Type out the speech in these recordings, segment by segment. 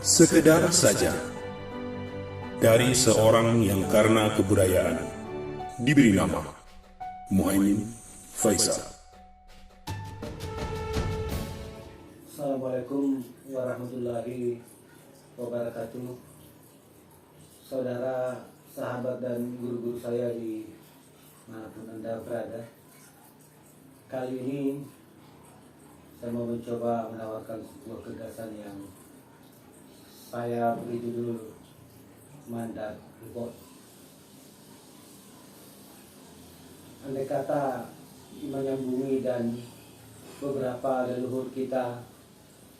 Sekedar saja dari seorang yang karena kebudayaan diberi nama Muhaimin Faisal. Assalamualaikum warahmatullahi wabarakatuh. Saudara, sahabat dan guru-guru saya di manapun Anda berada. Kali ini saya mau mencoba menawarkan sebuah gagasan yang saya beri judul Mandat Report. Andai kata menyambungi dan beberapa leluhur kita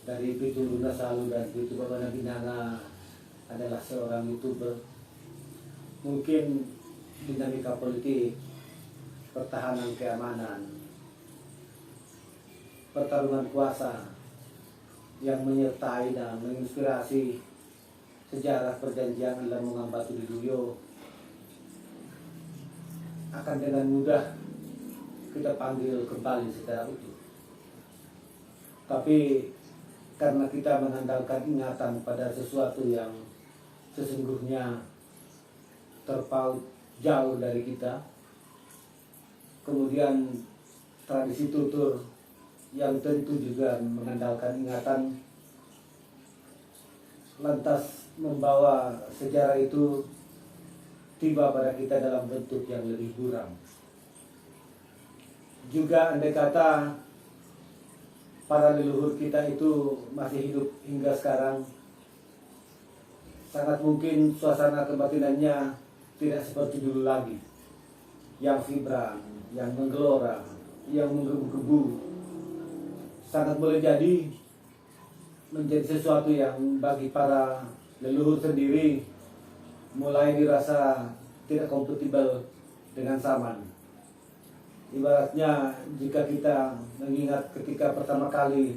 dari Pitu Lunasalu dan Pitu Babana Binanga adalah seorang YouTuber, mungkin dinamika politik, pertahanan keamanan, pertarungan kuasa yang menyertai dan menginspirasi sejarah perjanjian Lamongan Batu Diluyo akan dengan mudah kita panggil kembali secara utuh. Tapi karena kita mengandalkan ingatan pada sesuatu yang sesungguhnya terpaut jauh dari kita, kemudian tradisi tutur yang tentu juga mengandalkan ingatan, lantas membawa sejarah itu tiba pada kita dalam bentuk yang lebih buram. Juga andai kata para leluhur kita itu masih hidup hingga sekarang, sangat mungkin suasana kebatinannya tidak seperti dulu lagi, yang vibran, yang menggelora, yang menggebu-gebu. Sangat boleh jadi menjadi sesuatu yang bagi para leluhur sendiri mulai dirasa tidak kompatibel dengan zaman. Ibaratnya jika kita mengingat ketika pertama kali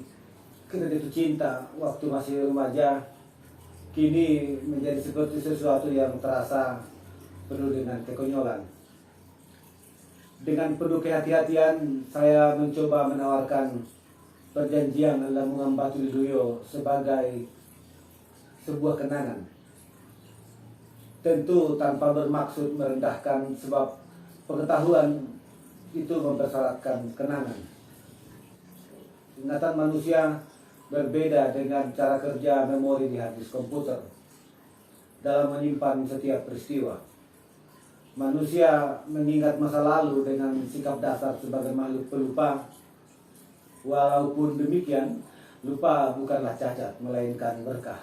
kita jatuh cinta waktu masih remaja, kini menjadi seperti sesuatu yang terasa penuh dengan kekonyolan. Dengan penuh kehati-hatian saya mencoba menawarkan perjanjian Lamongan Batu Diluyo sebagai sebuah kenangan. Tentu tanpa bermaksud merendahkan, sebab pengetahuan itu mempersyaratkan kenangan. Ingatan manusia berbeda dengan cara kerja memori di hard disk komputer dalam menyimpan setiap peristiwa. Manusia mengingat masa lalu dengan sikap dasar sebagai makhluk pelupa. Walaupun demikian, lupa bukanlah cacat, melainkan berkah.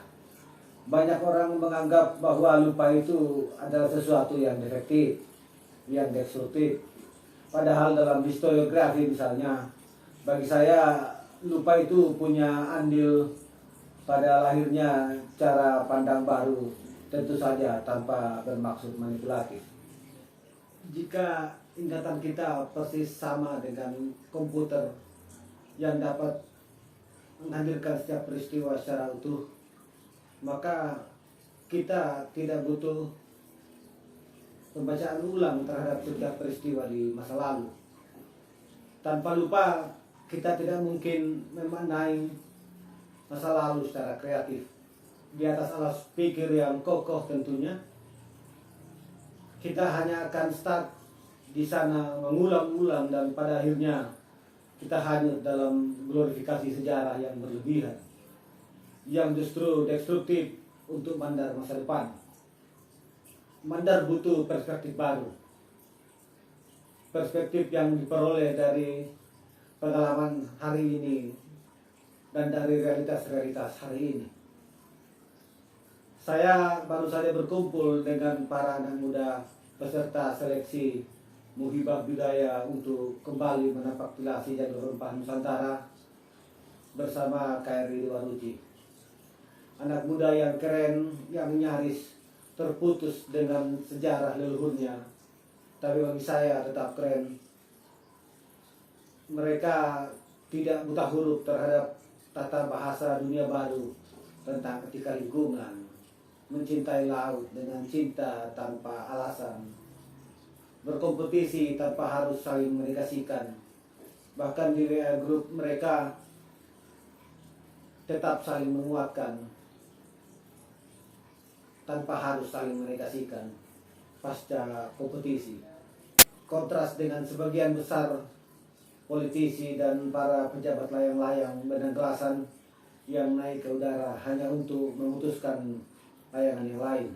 Banyak orang menganggap bahwa lupa itu adalah sesuatu yang defektif, yang destruktif. Padahal dalam historiografi misalnya, bagi saya lupa itu punya andil pada lahirnya cara pandang baru, tentu saja tanpa bermaksud manipulatif. Jika ingatan kita persis sama dengan komputer yang dapat menghadirkan setiap peristiwa secara utuh, maka kita tidak butuh pembacaan ulang terhadap setiap peristiwa di masa lalu. Tanpa lupa, kita tidak mungkin memaknai masa lalu secara kreatif. Di atas alas pikir yang kokoh tentunya, kita hanya akan start di sana mengulang-ulang dan pada akhirnya kita hanyut dalam glorifikasi sejarah yang berlebihan, yang justru destruktif untuk Mandar masa depan. Mandar butuh perspektif baru, perspektif yang diperoleh dari pengalaman hari ini dan dari realitas-realitas hari ini. Saya baru saja berkumpul dengan para anak muda peserta seleksi Muhibah Budaya untuk kembali menapak tilasi jalur rempah Nusantara bersama KRI Waruji. Anak muda yang keren, yang nyaris terputus dengan sejarah leluhurnya, tapi bagi saya tetap keren. Mereka tidak buta huruf terhadap tata bahasa dunia baru tentang etika lingkungan, mencintai laut dengan cinta tanpa alasan, berkompetisi tanpa harus saling mendedikasikan. Bahkan di WA grup mereka tetap saling menguatkan. tanpa harus saling menegasikan pasca kompetisi. Kontras dengan sebagian besar politisi dan para pejabat layang-layang benang gelasan yang naik ke udara hanya untuk memutuskan layangan yang lain.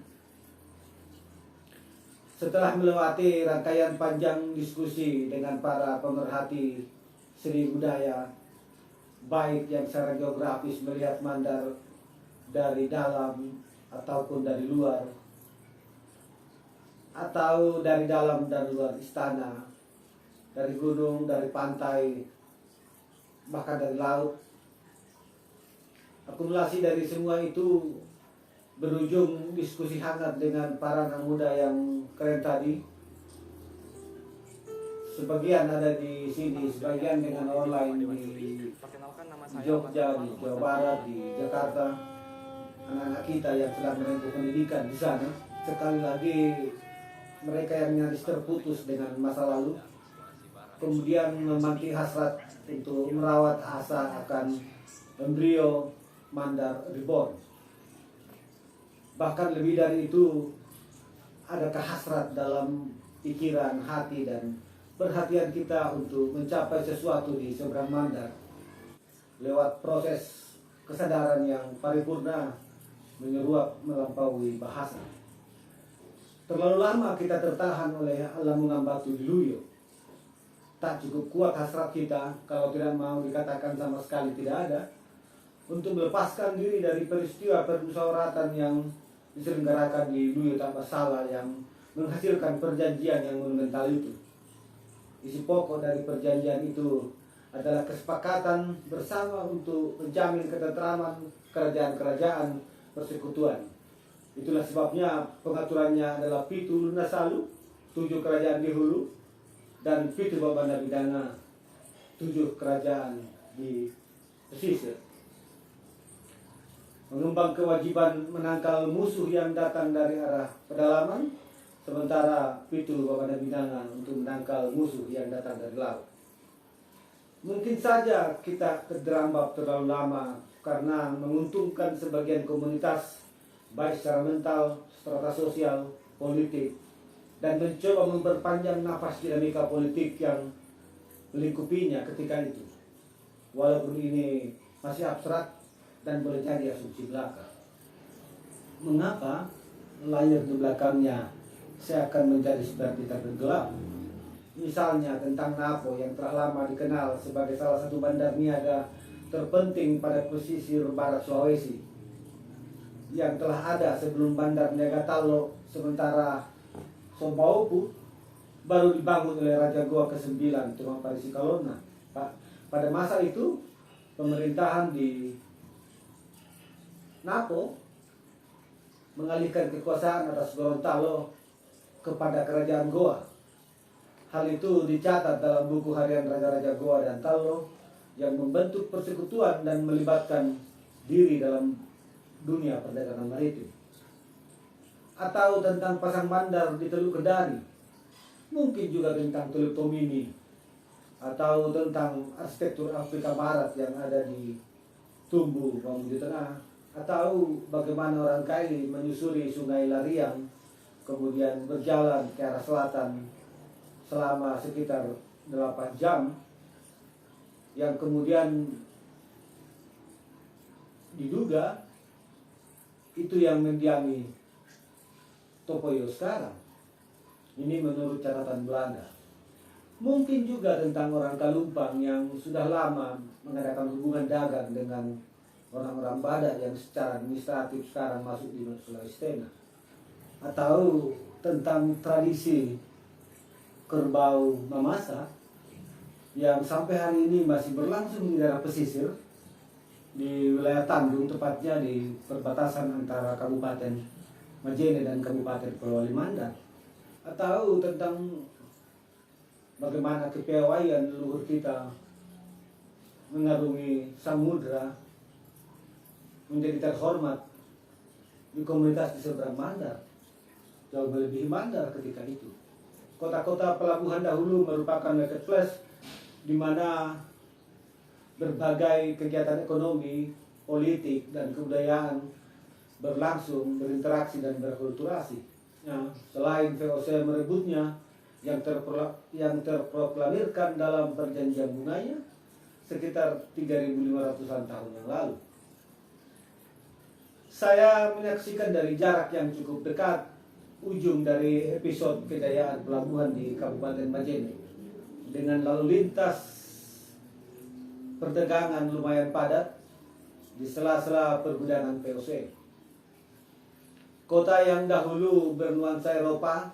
Setelah melewati rangkaian panjang diskusi dengan para pemerhati seni budaya, baik yang secara geografis melihat Mandar dari dalam ataupun dari luar, atau dari dalam dan luar istana, dari gunung, dari pantai, bahkan dari laut. Akumulasi dari semua itu berujung diskusi hangat dengan para anak muda yang keren tadi. Sebagian ada di sini, sebagian dengan online di Jogja, di Jawa Barat, di Jakarta. Anak-anak kita yang sedang menempuh pendidikan di sana, sekali lagi mereka yang nyaris terputus dengan masa lalu, kemudian memanti hasrat untuk merawat asa akan embrio Mandar Reborn. Bahkan lebih dari itu, adakah hasrat dalam pikiran, hati, dan perhatian kita untuk mencapai sesuatu di seberang Mandar lewat proses kesadaran yang paripurna menyeruak melampaui bahasa. Terlalu lama kita tertahan oleh lamungan batu di Luyo. Tak cukup kuat hasrat kita, kalau tidak mau dikatakan sama sekali tidak ada, untuk melepaskan diri dari peristiwa permusyawaratan yang diselenggarakan di Luyo tanpa salah yang menghasilkan perjanjian yang monumental itu. Isi pokok dari perjanjian itu adalah kesepakatan bersama untuk menjamin ketentraman kerajaan-kerajaan persekutuan. Itulah sebabnya pengaturannya adalah Pitu Lunasalu, 7 kerajaan di hulu, dan Pitu Babandabidanga, 7 kerajaan di pesisir. Mengembang kewajiban menangkal musuh yang datang dari arah pedalaman, sementara Pitu Babandabidanga untuk menangkal musuh yang datang dari laut. Mungkin saja kita terjerambab terlalu lama karena menguntungkan sebagian komunitas, baik secara mental, strata sosial, politik, dan mencoba memperpanjang nafas dinamika politik yang melingkupinya ketika itu. Walaupun ini masih abstrak dan boleh jadi asumsi belaka. Mengapa layar di belakangnya seakan menjadi seperti tergelap? Misalnya tentang Napo yang telah lama dikenal sebagai salah satu bandar niaga terpenting pada pesisir barat Sulawesi, yang telah ada sebelum bandar niaga Talo, sementara Sompaupu baru dibangun oleh Raja Goa ke-9 Tumang Parisi Kalona. Pada masa itu pemerintahan di Napo mengalihkan kekuasaan atas Gorontalo kepada kerajaan Goa. Hal itu dicatat dalam buku harian Raja-Raja Goa dan Talo yang membentuk persekutuan dan melibatkan diri dalam dunia perdagangan maritim. Atau tentang pasang bandar di Teluk Kendari, mungkin juga tentang Teluk Tomini, atau tentang arsitektur Afrika Barat yang ada di Tumbu, Mamuju Tengah, atau bagaimana orang Kaili menyusuri Sungai Lariang, kemudian berjalan ke arah selatan selama sekitar 8 jam, yang kemudian diduga itu yang mendiami Topoyo sekarang. Ini menurut catatan Belanda. Mungkin juga tentang orang Kalumpang yang sudah lama mengadakan hubungan dagang dengan orang-orang Badak yang secara administratif sekarang masuk di Sulawesi Tengah. Atau tentang tradisi kerbau Mamasa yang sampai hari ini masih berlangsung di daerah pesisir di wilayah Tandung, tepatnya di perbatasan antara Kabupaten Majene dan Kabupaten Polewali Mandar. Atau tentang bagaimana kepiawaian leluhur kita mengarungi samudra menjadi terhormat di komunitas di seberang Mandar, jauh melebihi Mandar ketika itu. Kota-kota pelabuhan dahulu merupakan marketplace di mana berbagai kegiatan ekonomi, politik, dan kebudayaan berlangsung, berinteraksi dan berkulturasi. Nah, selain VOC merebutnya yang terproklamirkan dalam perjanjian bunganya sekitar 3.500-an tahun yang lalu. Saya menyaksikan dari jarak yang cukup dekat ujung dari episode kejayaan pelabuhan di Kabupaten Majene dengan lalu lintas perdagangan lumayan padat di sela-sela pergudangan VOC. Kota yang dahulu bernuansa Eropa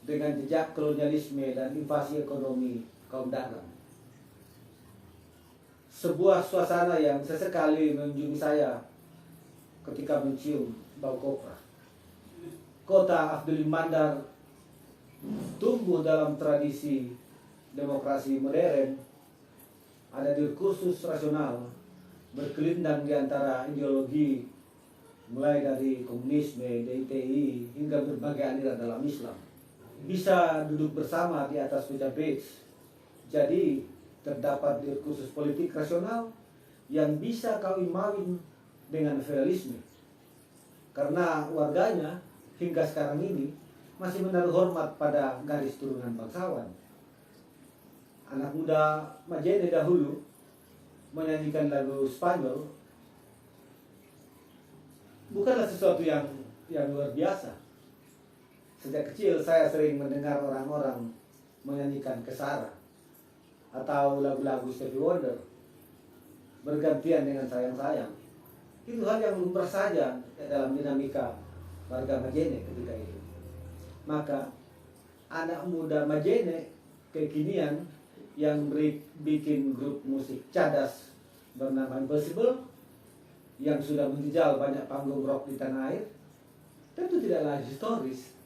dengan jejak kolonialisme dan invasi ekonomi kaum dagang. Sebuah suasana yang sesekali mengunjungi saya ketika mencium bau kopra. Kota Afdeling Mandar tumbuh dalam tradisi demokrasi modern, ada diskursus rasional, berkelindang di antara ideologi mulai dari komunisme, DITI, hingga berbagai aliran dalam Islam. Bisa duduk bersama di atas meja beach. Jadi terdapat diskursus politik rasional yang bisa kawin-mawin dengan federalisme, karena warganya hingga sekarang ini masih menaruh hormat pada garis turunan bangsawan. Anak muda Majene dahulu menyanyikan lagu Spanyol bukanlah sesuatu yang luar biasa. Sejak kecil saya sering mendengar orang-orang menyanyikan Kesara atau lagu-lagu Stevie Wonder bergantian dengan sayang-sayang. Itu hal yang lumrah saja dalam dinamika warga Majene ketika itu. Maka anak muda Majene kekinian yang bikin grup musik cadas bernama Impossible yang sudah menjejal banyak panggung rock di tanah air tentu tidaklah historis.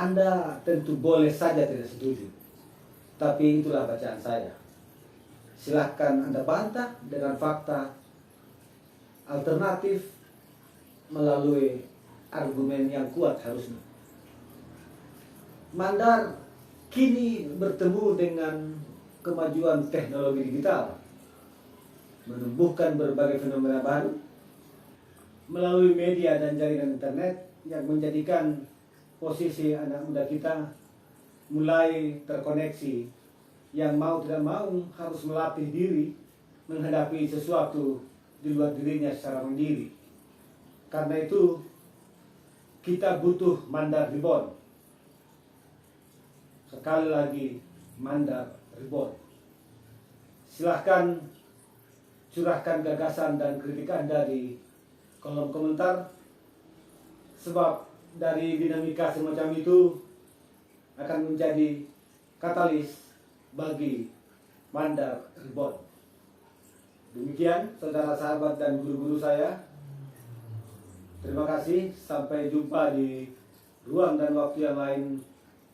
Anda tentu boleh saja tidak setuju, tapi itulah bacaan saya. Silahkan Anda bantah dengan fakta alternatif melalui argumen yang kuat harusnya. Mandar kini bertemu dengan kemajuan teknologi digital, menumbuhkan berbagai fenomena baru melalui media dan jaringan internet yang menjadikan posisi anak muda kita mulai terkoneksi, yang mau tidak mau harus melatih diri menghadapi sesuatu di luar dirinya secara mandiri. Karena itu kita butuh Mandar Reborn. Sekali lagi Mandar Reborn. Silahkan curahkan gagasan dan kritik Anda di kolom komentar, sebab dari dinamika semacam itu akan menjadi katalis bagi Mandar Reborn. Demikian saudara sahabat dan guru-guru saya. Terima kasih, sampai jumpa di ruang dan waktu yang lain,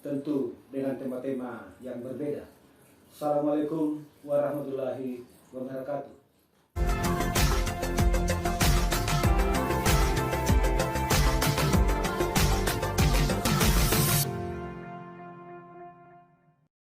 tentu dengan tema-tema yang berbeda. Assalamualaikum warahmatullahi wabarakatuh.